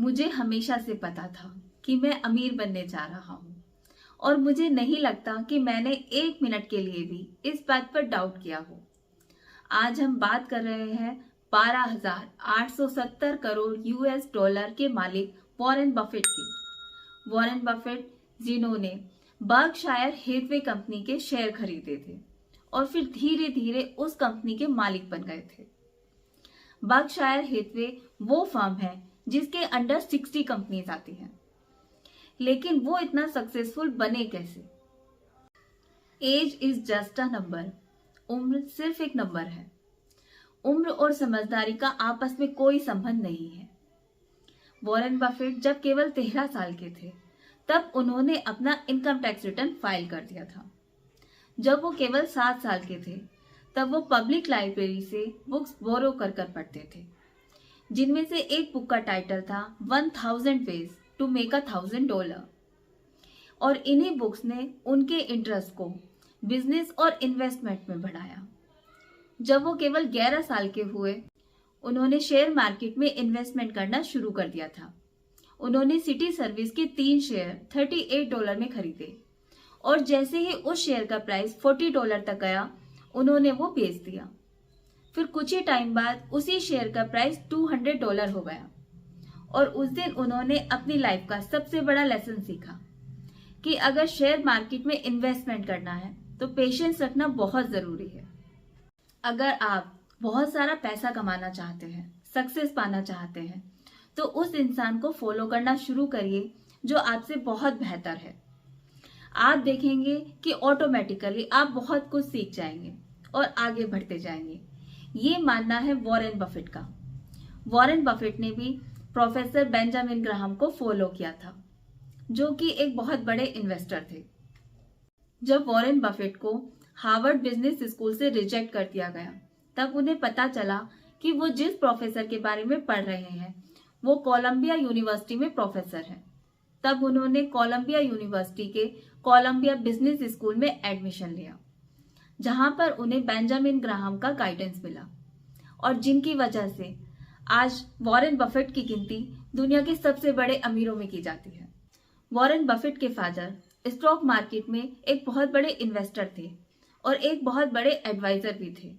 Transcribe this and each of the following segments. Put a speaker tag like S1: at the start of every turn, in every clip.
S1: मुझे हमेशा से पता था कि मैं अमीर बनने जा रहा हूँ और मुझे नहीं लगता कि मैंने एक मिनट के लिए भी इस बात पर डाउट किया हो। आज हम बात कर रहे हैं 12,870 करोड़ यूएस डॉलर के मालिक वॉरेन बफेट की। वॉरेन बफेट जिन्होंने बर्कशायर हेथवे कंपनी के शेयर खरीदे थे और फिर धीरे धीरे उस कंपनी के मालिक बन गए थे। बर्कशायर हेथवे वो फर्म है जिसके अंडर 60 कंपनीज आती हैं, लेकिन वो इतना सक्सेसफुल बने कैसे? Age is just a number. उम्र सिर्फ एक नंबर है। उम्र और समझदारी का आपस में कोई संबंध नहीं है। वॉरेन बफेट जब केवल 13 साल के थे तब उन्होंने अपना इनकम टैक्स रिटर्न फाइल कर दिया था। जब वो केवल 7 साल के थे तब वो पब्लिक लाइब्रेरी से बुक्स बोरो कर पढ़ते थे, जिनमें से एक बुक का टाइटल था 1000 वेज टू मेक $1,000। और इन्हीं बुक्स ने उनके इंटरेस्ट को बिजनेस और इन्वेस्टमेंट में बढ़ाया। जब वो केवल 11 साल के हुए उन्होंने शेयर मार्केट में इन्वेस्टमेंट करना शुरू कर दिया था। उन्होंने सिटी सर्विस के 3 शेयर $38 में खरीदे और जैसे ही उस शेयर का प्राइस $40 तक गया उन्होंने वो बेच दिया। फिर कुछ ही टाइम बाद उसी शेयर का प्राइस $200 हो गया और उस दिन उन्होंने अपनी लाइफ का सबसे बड़ा लेसन सीखा कि अगर शेयर मार्केट में इन्वेस्टमेंट करना है तो पेशेंस रखना बहुत जरूरी है। अगर आप बहुत सारा पैसा कमाना चाहते हैं, सक्सेस पाना चाहते हैं, तो उस इंसान को फॉलो करना शुरू करिए जो आपसे बहुत बेहतर है। आप देखेंगे कि ऑटोमेटिकली आप बहुत कुछ सीख जाएंगे और आगे बढ़ते जाएंगे। ये मानना है वॉरेन बफेट का। वॉरेन बफेट ने भी प्रोफेसर बेंजामिन ग्राहम को फॉलो किया था, जो कि एक बहुत बड़े इन्वेस्टर थे। जब वॉरेन बफेट को हार्वर्ड बिजनेस स्कूल से रिजेक्ट कर दिया गया तब उन्हें पता चला कि वो जिस प्रोफेसर के बारे में पढ़ रहे हैं वो कोलंबिया यूनिवर्सिटी में प्रोफेसर हैं। तब उन्होंने कोलंबिया यूनिवर्सिटी के कोलंबिया बिजनेस स्कूल में एडमिशन लिया, जहां पर उन्हें बेंजामिन ग्राहम का गाइडेंस मिला और जिनकी वजह से आज वॉरेन बफेट की गिनती दुनिया के सबसे बड़े अमीरों में की जाती है। वॉरेन बफेट के फादर स्टॉक मार्केट में एक बहुत बड़े इन्वेस्टर थे और एक बहुत बड़े एडवाइजर भी थे,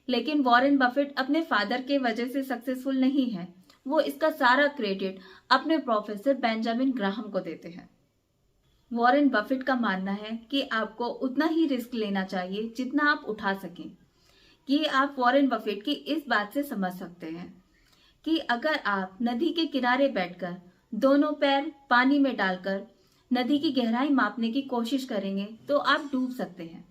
S1: लेकिन वॉरेन बफेट अपने फादर के वजह से सक्सेसफुल नहीं है। वो इसका सारा क्रेडिट अपने प्रोफेसर बेंजामिन ग्राहम को देते हैं। वॉरेन बफेट का मानना है कि आपको उतना ही रिस्क लेना चाहिए जितना आप उठा सकें। ये आप वॉरेन बफेट की इस बात से समझ सकते हैं कि अगर आप नदी के किनारे बैठकर दोनों पैर पानी में डालकर नदी की गहराई मापने की कोशिश करेंगे तो आप डूब सकते हैं।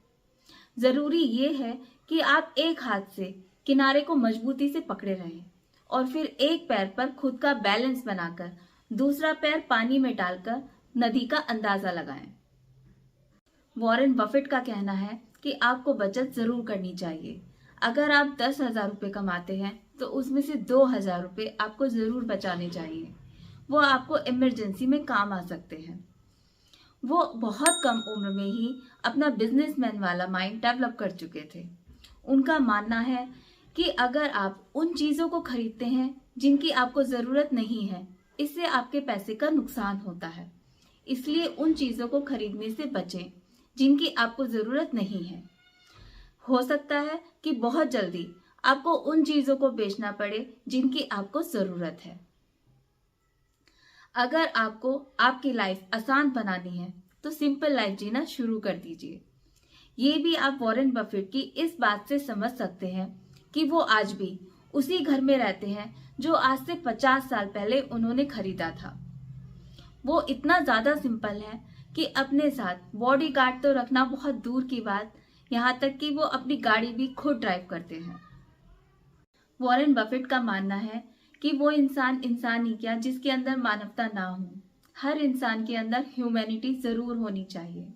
S1: जरूरी ये है कि आप एक हाथ से किनारे को मजबूती से पकड़े रहें और फिर एक पैर पर खुद का बैलेंस बनाकर दूसरा पैर पानी में डालकर नदी का अंदाजा लगाएं। वॉरेन बफेट का कहना है कि आपको बचत जरूर करनी चाहिए। अगर आप 10,000 रुपये कमाते हैं तो उसमें से 2,000 रुपये आपको जरूर बचाने चाहिए। वो आपको इमरजेंसी में काम आ सकते हैं। वो बहुत कम उम्र में ही अपना बिजनेसमैन वाला माइंड डेवलप कर चुके थे। उनका मानना है कि अगर आप उन चीजों को खरीदते हैं जिनकी आपको जरूरत नहीं है, इससे आपके पैसे का नुकसान होता है। इसलिए उन चीजों को खरीदने से बचें जिनकी आपको जरूरत नहीं है। हो सकता है कि बहुत जल्दी आपको उन चीजों को बेचना पड़े जिनकी आपको जरूरत है। अगर आपको आपकी लाइफ आसान बनानी है तो सिंपल लाइफ जीना शुरू कर दीजिए। ये भी आप वॉरेन बफेट की इस बात से समझ सकते हैं कि वो आज भी उसी घर में रहते हैं जो आज से 50 साल पहले उन्होंने खरीदा था। वो इतना ज्यादा सिंपल है कि अपने साथ बॉडीगार्ड तो रखना बहुत दूर की बात, यहाँ तक कि वो अपनी गाड़ी भी खुद ड्राइव करते हैं। वॉरेन बफेट का मानना है कि वो इंसान ही क्या जिसके अंदर मानवता ना हो। हर इंसान के अंदर ह्यूमैनिटी जरूर होनी चाहिए।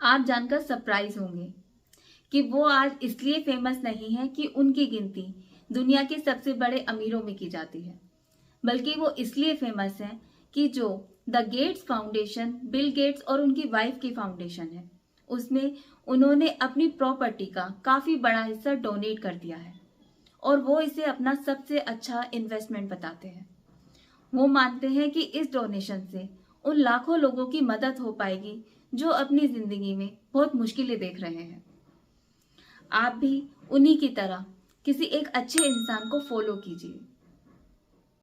S1: आप जानकर सरप्राइज होंगे कि वो आज इसलिए फेमस नहीं है कि उनकी गिनती दुनिया के सबसे बड़े अमीरों में की जाती है, बल्कि वो इसलिए फेमस है कि जो the gates foundation, Bill Gates और उनकी वाइफ की फाउंडेशन है, उसमें उन्होंने अपनी प्रॉपर्टी का काफी बड़ा हिस्सा डोनेट कर दिया है और वो इसे अपना सबसे अच्छा इन्वेस्टमेंट बताते हैं। वो मानते हैं कि इस डोनेशन से उन लाखों लोगों की मदद हो पाएगी जो अपनी जिंदगी में बहुत मुश्किलें देख रहे हैं। आप भी उन्हीं की तरह किसी एक अच्छे इंसान को फॉलो कीजिए।